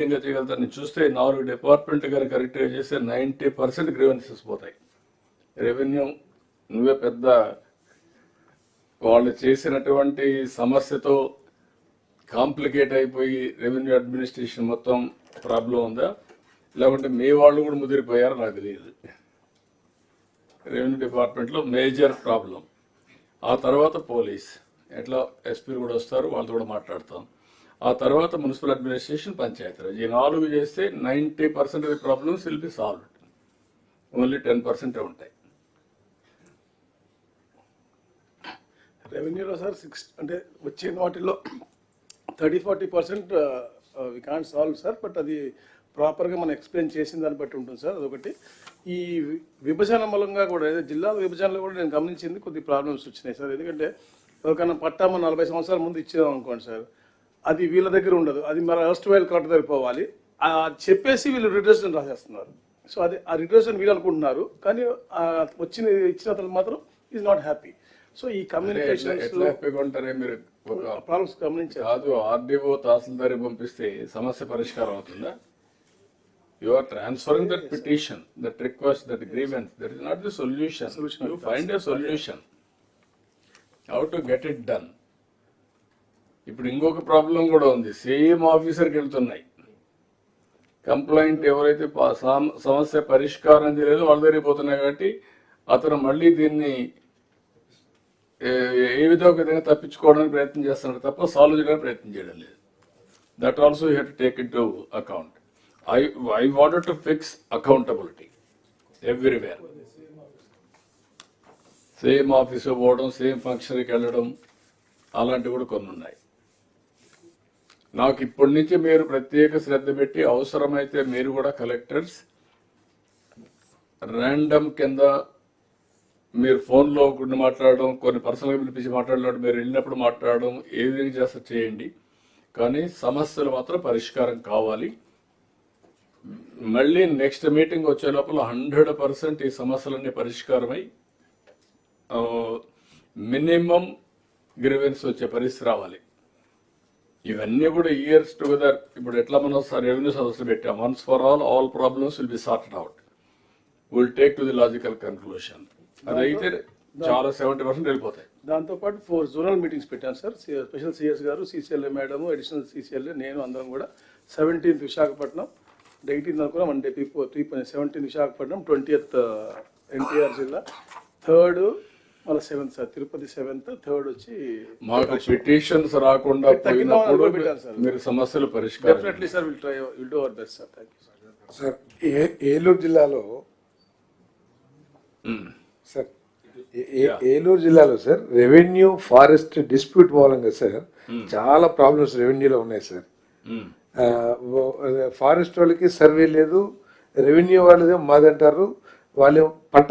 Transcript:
చేయగలుగుతారు. నేను చూస్తే 4 డిపార్ట్మెంట్ గారు కరెక్ట్గా చేస్తే 90% గ్రీవెన్సెస్ పోతాయి. రెవెన్యూ నువ్వే పెద్ద వాళ్ళు చేసినటువంటి సమస్యతో కాంప్లికేట్ అయిపోయి రెవెన్యూ అడ్మినిస్ట్రేషన్ మొత్తం ప్రాబ్లం ఉందా, లేకుంటే మీ వాళ్ళు కూడా ముదిరిపోయారో నాకు తెలియదు. రెవెన్యూ డిపార్ట్మెంట్లో మేజర్ ప్రాబ్లం. ఆ తర్వాత పోలీస్, ఎట్లా ఎస్పీలు కూడా వస్తారు, వాళ్ళతో కూడా మాట్లాడతాం. ఆ తర్వాత మున్సిపల్ అడ్మినిస్ట్రేషన్, పంచాయతీరాజ్. ఈ 4 చేస్తే 90% of the problems will be solved. Only 10% ఉంటాయి. రెవెన్యూలో సార్ అంటే వచ్చిన వాటిలో 30-40% we can't solve sir. But అది ప్రాపర్గా మనం ఎక్స్ప్లెయిన్ చేసిన దాన్ని బట్టి ఉంటుంది సార్. అదొకటి. ఈ విభజన మూలంగా కూడా జిల్లాల విభజనలో కూడా నేను గమనించింది కొద్ది ప్రాబ్లమ్స్ వచ్చినాయి సార్. ఎందుకంటే ఒకన్నా పట్టా మనం 40 సంవత్సరాల ముందు ఇచ్చేదాం అనుకోండి సార్, అది వీళ్ళ దగ్గర ఉండదు, అది మన ఫస్ట్ వైల్ కలెక్టర్ దగ్గర పోవాలి. చెప్పేసి వీళ్ళు రిటర్షన్ రాసేస్తున్నారు. సో అది ఆ రిటర్షన్ వీళ్ళు అనుకుంటున్నారు, కానీ ఇచ్చిన అతను మాత్రం ఈజ్ నాట్ హ్యాపీ. సో ఈ కమ్యూనికేషన్ మీరు ప్రాబ్లమ్స్ గమనించారు కాదు. ఆర్డీఓ తహసీల్దార్ పంపిస్తే సమస్య పరిష్కారం అవుతుందా? You are transferring that petition, that request, that grievance. That is not the solution. You find a solution. How to get it done. ఇప్పుడు ఇంకొక ప్రాబ్లం కూడా ఉంది. సేమ్ ఆఫీసర్కి వెళ్తున్నాయి కంప్లైంట్. ఎవరైతే సమస్య పరిష్కారం చేయలేదో వాళ్ళ దగ్గరికి పోతున్నాయి. కాబట్టి అతను మళ్ళీ దీన్ని ఏ విధంగా తప్పించుకోవడానికి ప్రయత్నం చేస్తున్నాడు తప్ప సాల్వ్ చేయడానికి ప్రయత్నం చేయడం లేదు. That also you have to take it to account. I wanted to fix accountability everywhere. Same office పోవడం, సేమ్ ఫంక్షన్కి వెళ్ళడం, అలాంటివి కూడా కొన్ని ఉన్నాయి. నాకు ఇప్పటి నుంచి మీరు ప్రత్యేక శ్రద్ధ పెట్టి అవసరమైతే మీరు కూడా కలెక్టర్స్ ర్యాండమ్ కింద మీరు ఫోన్లో కొన్ని మాట్లాడడం, కొన్ని పర్సనల్గా పిలిపించి మాట్లాడడం, మీరు వెళ్ళినప్పుడు మాట్లాడడం, ఏ విధంగా చేస్తే చేయండి. కానీ సమస్యలు మాత్రం పరిష్కారం కావాలి. మళ్ళీ నెక్స్ట్ మీటింగ్ వచ్చే లోపల 100% ఈ సమస్యలన్నీ పరిష్కారమై మినిమం గ్రీవెన్స్ వచ్చే పరిస్థితి రావాలి. ఇవన్నీ కూడా ఇయర్స్ టుగెదర్. ఇప్పుడు ఎట్లా మనం రెవెన్యూ సదస్సులు పెట్టాం, once for all problems will be sorted out, will take to the logical conclusion. అదైతే చాలా 70% వెళ్ళిపోతాయి. దాంతోపాటు 4 జోనల్ మీటింగ్స్ పెట్టాను సార్. స్పెషల్ సిఎస్ గారు, సిసిఎల్ఏ మేడము, అడిషనల్ సిసిఎల్ఏ, నేను అందరం కూడా 17th విశాఖపట్నం, 18th అనుకున్నాం, 1 day before 17th Visakhapatnam, 20th NTR జిల్లా, 3rd మళ్ళీ 7th sir Tirupati, 7th, 3rd వచ్చి మాకు పిటిషన్స్ రాకుండా పోయినప్పుడు మీరు సమస్యలు పరిష్కారం. Definitely sir, will do our best sir. Thank you sir. Eluru జిల్లాలో సార్, ఏలూరు జిల్లాలో సార్ రెవెన్యూ ఫారెస్ట్ డిస్ప్యూట్ మూలంగా సార్ చాలా ప్రాబ్లమ్స్ రెవెన్యూలో ఉన్నాయి సార్. ఫారెస్ట్ వాళ్ళకి సర్వే లేదు, రెవెన్యూ వాళ్ళదే మాదంటారు. వాళ్ళు పంట